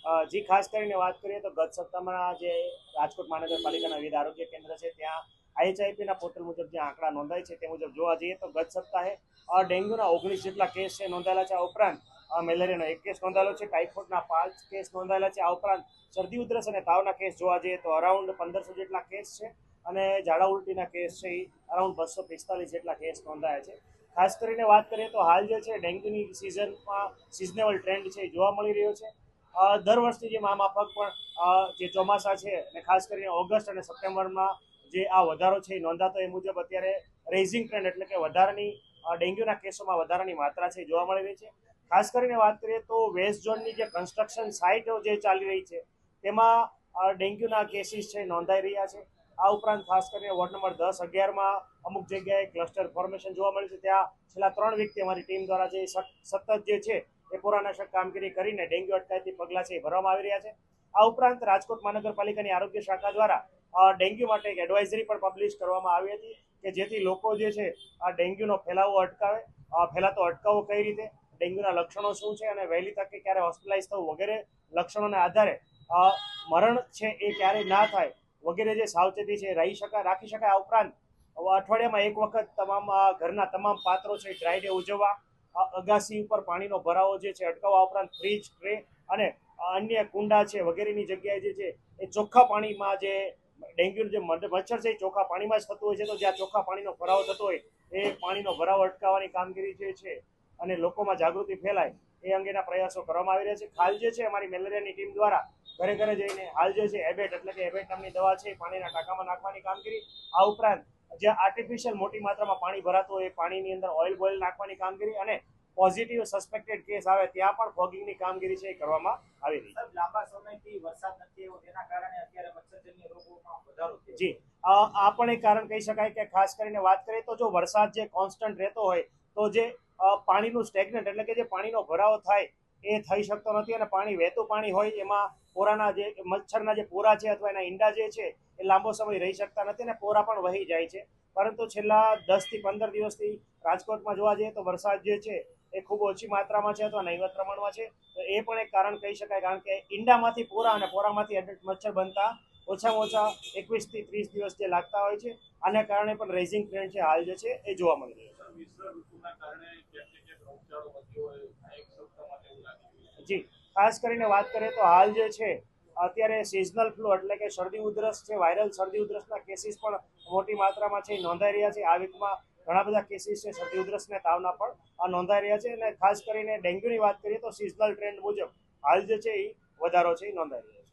જી ખાસ કરીને વાત કરીએ તો ગત સપ્તાહમાં જે રાજકોટ મહાનગરપાલિકાના વિવિધ આરોગ્ય કેન્દ્ર છે ત્યાં આઈએચઆઈપીના પોર્ટલ મુજબ જે આંકડા નોંધાય છે તે મુજબ જોવા જઈએ તો ગત સપ્તાહે ડેન્ગ્યુના 19 જેટલા કેસ છે નોંધાયેલા છે. આ ઉપરાંત મેલેરિયાનો 1 કેસ નોંધાયેલો છે, ટાઇફોઇડના 5 કેસ નોંધાયેલા છે. આ ઉપરાંત શરદી ઉધરસ અને તાવના કેસ જોવા જઈએ તો અરાઉન્ડ 1500 જેટલા કેસ છે અને ઝાડા ઉલટીના કેસ છે એ અરાઉન્ડ 245 જેટલા કેસ નોંધાયા છે. ખાસ કરીને વાત કરીએ તો હાલ જે છે ડેન્ગ્યુની સિઝનમાં સિઝનેબલ ટ્રેન્ડ છે એ જોવા મળી રહ્યો છે. દર વર્ષની જેમ આ માફક પણ જે ચોમાસા છે અને ખાસ કરીને ઓગસ્ટ અને સપ્ટેમ્બરમાં જે આ વધારો છે એ નોંધાતો એ મુજબ અત્યારે રેઝિંગ ટ્રેન્ડ એટલે કે વધારાની ડેન્ગ્યુના કેસોમાં વધારાની માત્રા છે જોવા મળી રહી છે. ખાસ કરીને વાત કરીએ તો વેસ્ટ ઝોનની જે કન્સ્ટ્રક્શન સાઇટો જે ચાલી રહી છે તેમાં ડેન્ગ્યુના કેસીસ છે નોંધાઈ રહ્યા છે. આ ઉપરાંત ખાસ કરીને વોર્ડ નંબર 10-11માં અમુક જગ્યાએ ક્લસ્ટર ફોર્મેશન જોવા મળ્યું છે. ત્યાં છેલ્લા 3 વીકથી અમારી ટીમ દ્વારા જે સતત જે છે એ પુરાનાશક કામગીરી કરીને ડેન્ગ્યુ અટકાયતી પગલાં છે એ ભરવામાં આવી રહ્યા છે. આ ઉપરાંત રાજકોટ મહાનગરપાલિકાની આરોગ્ય શાખા દ્વારા ડેન્ગ્યુ માટે એક એડવાઇઝરી પણ પબ્લિશ કરવામાં આવી હતી કે જેથી લોકો જે છે આ ડેન્ગ્યુનો ફેલાવો અટકાવે. ફેલાતો અટકાવો કઈ રીતે, ડેન્ગ્યુના લક્ષણો શું છે અને વહેલી તકે ક્યારે હોસ્પિટલાઇઝ થવું વગેરે લક્ષણોના આધારે મરણ છે એ ક્યારેય ના થાય વગેરે જે સાવચેતી છે રાખી શકાય. આ ઉપરાંત અઠવાડિયામાં એક વખત તમામ ઘરના તમામ પાત્રો છે ડ્રાય ડે ઉજવવા, અગાસી ઉપર પાણીનો ભરાવો જે છે અટકાવવા, ઉપરાંત ફ્રીજ, ટ્રે અને અન્ય કુંડા છે વગેરેની જગ્યાએ જે છે એ ચોખ્ખા પાણીમાં જે ડેન્ગ્યુ જે મચ્છર છે એ ચોખ્ખા પાણીમાં જ થતું હોય છે. તો જ્યાં ચોખ્ખા પાણીનો ભરાવો થતો હોય એ પાણીનો ભરાવો અટકાવવાની કામગીરી જે છે અને લોકોમાં જાગૃતિ ફેલાય એ અંગેના પ્રયાસો કરવામાં આવી રહ્યા છે. હાલ જે છે અમારી મેલેરિયાની ટીમ દ્વારા ઘરે ઘરે જઈને હાલ જે છે એબેટ એટલે કે એબેટ નામની દવા છે પાણીના ટાંકામાં નાખવાની કામગીરી, આ ઉપરાંત જ્યાં આર્ટિફિશિયલ મોટી માત્રામાં પાણી ભરાતું હોય એ પાણીની અંદર ઓઇલ બોઇલ નાખવાની કામગીરી અને પોઝિટિવ સસ્પેક્ટેડ કેસ આવે ત્યાં પણ ફોગિંગની કામગીરી છે એ કરવામાં આવી રહી છે. લાંબા સમયથી વરસાદ નથી આવ્યો તેના કારણે અત્યારે મચ્છરજન્ય રોગોમાં વધારો થયો. જી આ પણ એક કારણ કહી શકાય કે ખાસ કરીને વાત કરીએ તો જો વરસાદ જે કોન્સ્ટન્ટ રહેતો હોય તો જે પાણીનું સ્ટેગ્નન્ટ એટલે કે જે પાણીનો ભરાવો થાય એ થઈ શકતો નથી અને પાણી વહેતું પાણી હોય એમાં પોરાના જે મચ્છરના જે પોરા છે અથવા એના ઈંડા જે છે એ લાંબો સમય રહી શકતા નથી અને પોરા પણ વહી જાય છે. પરંતુ છેલ્લા 10 થી 15 દિવસથી રાજકોટમાં જોવા જઈએ તો વરસાદ જે છે એ ખૂબ ઓછી માત્રામાં છે અથવા નહીવત પ્રમાણમાં છે. તો એ પણ એક કારણ કહી શકાય, કારણ કે ઈંડામાંથી પોરા અને પોરામાંથી એડલ્ટ મચ્છર બનતા ઓછામાં ઓછા 21 થી 30 દિવસ જે લાગતા હોય છે. આના કારણે પણ રેઝિંગ ટ્રેન્ડ છે હાલ જે છે એ જોવા મળી રહ્યું છે. જી ખાસ કરીને વાત કરીએ તો હાલ જે છે અત્યારે સિઝનલ ફ્લૂ એટલે કે શરદી ઉધરસ છે, વાયરલ શરદી ઉધરસના કેસીસ પણ મોટી માત્રામાં છે નોંધાઈ રહ્યા છે. આ વીકમાં ઘણા બધા કેસીસ છે શરદી ઉધરસ અને તાવના પણ નોંધાઈ રહ્યા છે અને ખાસ કરીને ડેન્ગ્યુની વાત કરીએ તો સિઝનલ ટ્રેન્ડ મુજબ હાલ જે છે એ વધારો છે એ નોંધાઈ રહ્યો છે.